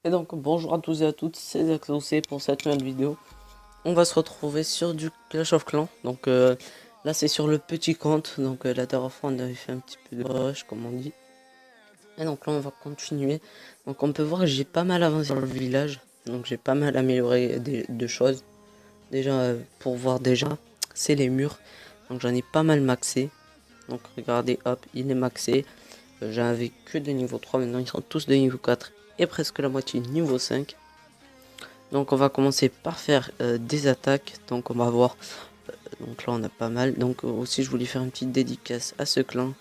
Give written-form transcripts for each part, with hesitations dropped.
Et donc bonjour à tous et à toutes, c'est Zaclosé pour cette nouvelle vidéo. On va se retrouver sur du Clash of Clans. Donc là c'est sur le petit compte. Donc la dernière fois on avait fait un petit peu de rush comme on dit. Et donc là on va continuer. Donc on peut voir que j'ai pas mal avancé dans le village. Donc j'ai pas mal amélioré de choses. Déjà pour voir déjà, c'est les murs. Donc j'en ai pas mal maxé. Donc regardez, hop, il est maxé. J'avais que de niveau 3, maintenant ils sont tous de niveau 4 et presque la moitié niveau 5. Donc on va commencer par faire des attaques. Donc on va voir, donc là on a pas mal. Donc aussi je voulais faire une petite dédicace à ce clan.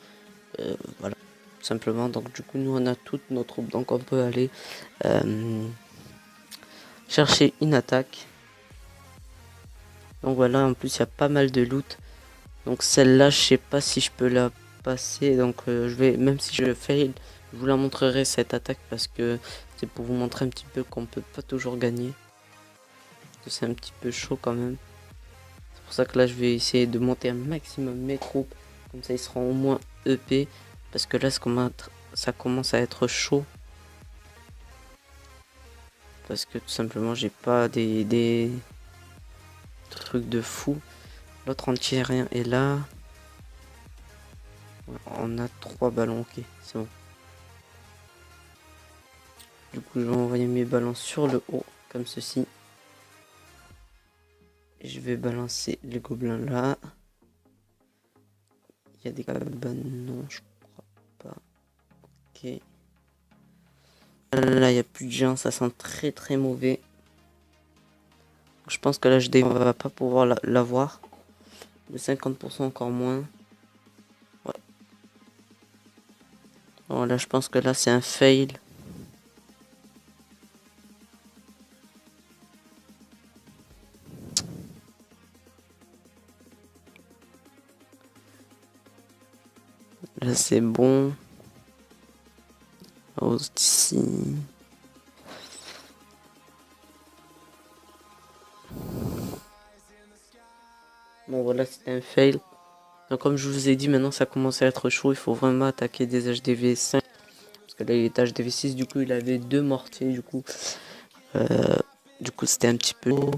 Voilà, tout simplement. Donc du coup nous on a toute nos troupes. Donc on peut aller chercher une attaque. Donc voilà, en plus il y a pas mal de loot. Donc celle-là je sais pas si je peux la passer. Donc je vais, même si je fail, je vous la montrerai cette attaque parce que c'est pour vous montrer un petit peu qu'on peut pas toujours gagner. C'est un petit peu chaud quand même. C'est pour ça que là je vais essayer de monter un maximum mes troupes. Comme ça ils seront au moins EP. Parce que là ça commence à être chaud. Parce que tout simplement j'ai pas des trucs de fou. L'autre anti-aérien est là. On a 3 ballons, ok, c'est bon. Du coup je vais envoyer mes ballons sur le haut. Comme ceci. Je vais balancer les gobelins là. Il y a des cabanes, non je crois pas. Ok. Là il n'y a plus de gens, ça sent très très mauvais. Je pense que l'HD on va pas pouvoir l'avoir. De 50% encore moins. Ouais. Bon là je pense que là c'est un fail. Là c'est bon. Oh, ici. Bon voilà c'était un fail. Donc comme je vous ai dit maintenant ça commence à être chaud. Il faut vraiment attaquer des HDV 5. Parce que là il est HDV 6 du coup il avait 2 mortiers du coup. Du coup c'était un petit peu haut.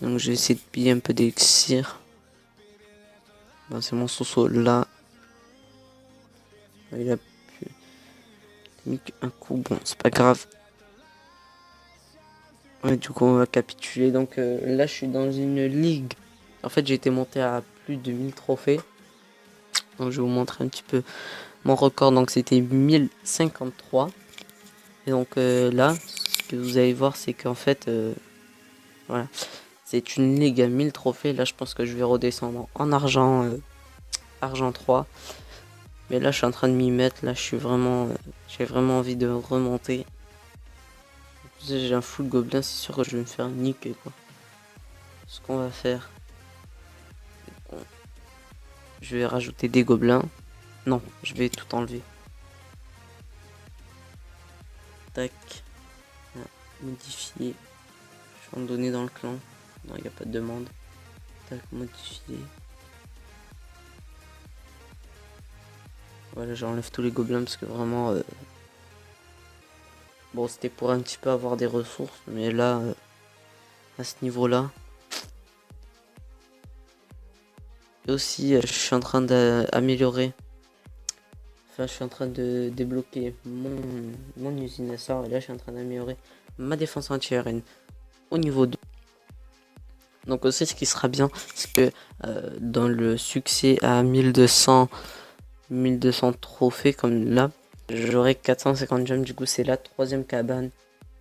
Donc j'ai essayé de piller un peu d'élixir. Ben, c'est mon soso là. Il a mis un coup. Bon c'est pas grave. Ouais, du coup on va capituler. Donc là je suis dans une ligue. En fait j'ai été monté à plus de 1000 trophées. Donc je vais vous montrer un petit peu mon record. Donc c'était 1053. Et donc là ce que vous allez voir c'est qu'en fait voilà. C'est une ligue à 1000 trophées. Là je pense que je vais redescendre en argent, argent 3. Mais là je suis en train de m'y mettre. Là je suis vraiment, j'ai vraiment envie de remonter. J'ai un full gobelin, c'est sûr que je vais me faire niquer quoi. Ce qu'on va faire, je vais rajouter des gobelins. Non, je vais tout enlever. Tac. Là, modifier. Je vais en donner dans le clan. Non, il n'y a pas de demande. Tac, modifier. Voilà, j'enlève tous les gobelins parce que vraiment... Bon, c'était pour un petit peu avoir des ressources. Mais là, à ce niveau-là... Et aussi, je suis en train d'améliorer. Enfin, je suis en train de débloquer mon usine à sort. Et là, je suis en train d'améliorer ma défense anti-aérienne au niveau 2. Donc aussi, ce qui sera bien, c'est que dans le succès à 1200 trophées comme là, j'aurai 450 gemmes. Du coup, c'est la 3e cabane.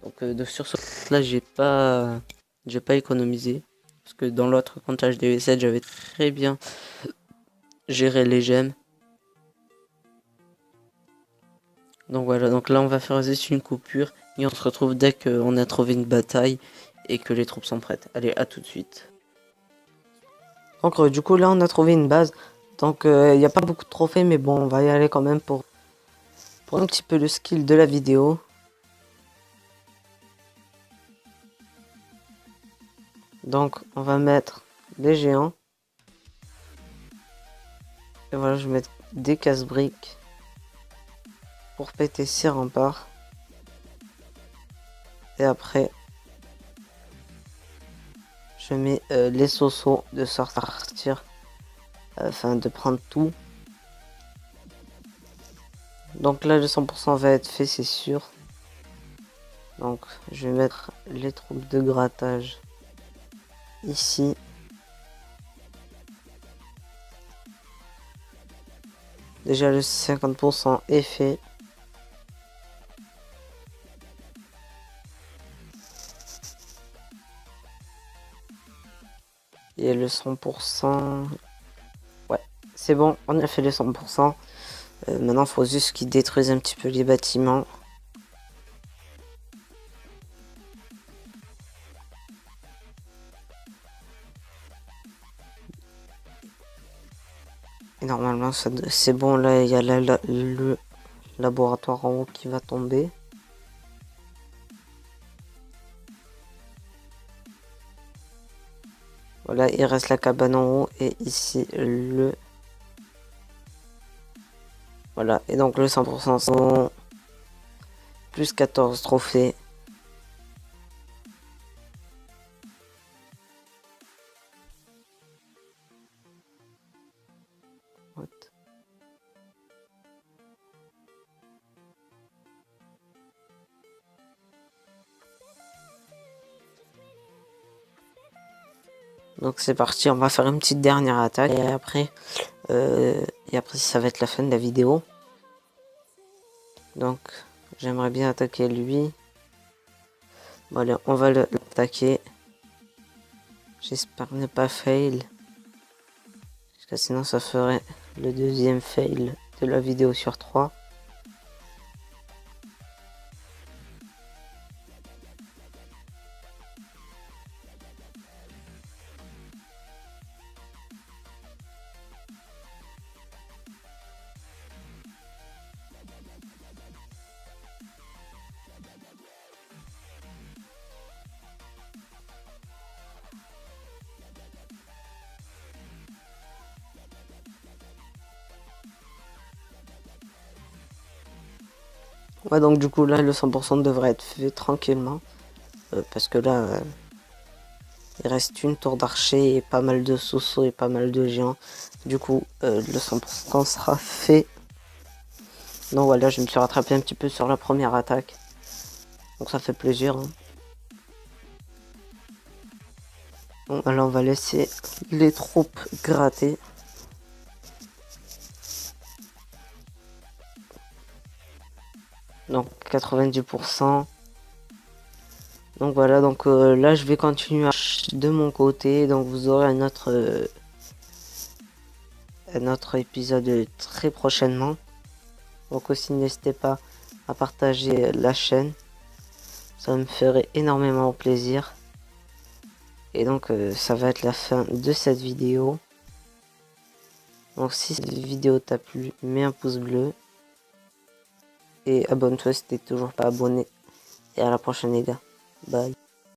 Donc sur ce là, j'ai pas économisé. Parce que dans l'autre compte HDV7, j'avais très bien géré les gemmes. Donc voilà, donc là on va faire juste une coupure et on se retrouve dès qu'on a trouvé une bataille et que les troupes sont prêtes. Allez, à tout de suite. Donc du coup là on a trouvé une base. Donc il n'y a pas beaucoup de trophées mais bon on va y aller quand même pour un petit peu le skill de la vidéo. Donc on va mettre des géants. Et voilà, je vais mettre des casse-briques pour péter ces remparts. Et après, je mets les sauceaux de sortir, afin de prendre tout. Donc là, le 100% va être fait, c'est sûr. Donc, je vais mettre les troupes de grattage ici. Déjà, le 50% est fait. Et le 100%... Ouais, c'est bon, on a fait les 100%. Maintenant, il faut juste qu'ils détruisent un petit peu les bâtiments. Et normalement, c'est bon. Là, il y a le laboratoire en haut qui va tomber. Voilà, il reste la cabane en haut. Et ici, le... Voilà, et donc le 100% sont plus 14 trophées. What? Donc c'est parti, on va faire une petite dernière attaque et après ça va être la fin de la vidéo. Donc j'aimerais bien attaquer lui. Bon allez, on va l'attaquer. J'espère ne pas fail. Parce que sinon ça ferait le deuxième fail de la vidéo sur 3. Ouais, donc du coup là le 100% devrait être fait tranquillement. Parce que là il reste une tour d'archer et pas mal de sous et pas mal de géants. Du coup le 100% sera fait. Donc voilà, je me suis rattrapé un petit peu sur la première attaque. Donc ça fait plaisir. Hein. Bon, alors on va laisser les troupes gratter. Donc 90%. Donc voilà, donc là je vais continuer de mon côté. Donc vous aurez un autre épisode très prochainement. Donc aussi n'hésitez pas à partager la chaîne. Ça me ferait énormément plaisir. Et donc ça va être la fin de cette vidéo. Donc si cette vidéo t'a plu, mets un pouce bleu. Et abonne-toi si t'es toujours pas abonné. Et à la prochaine les gars. Bye.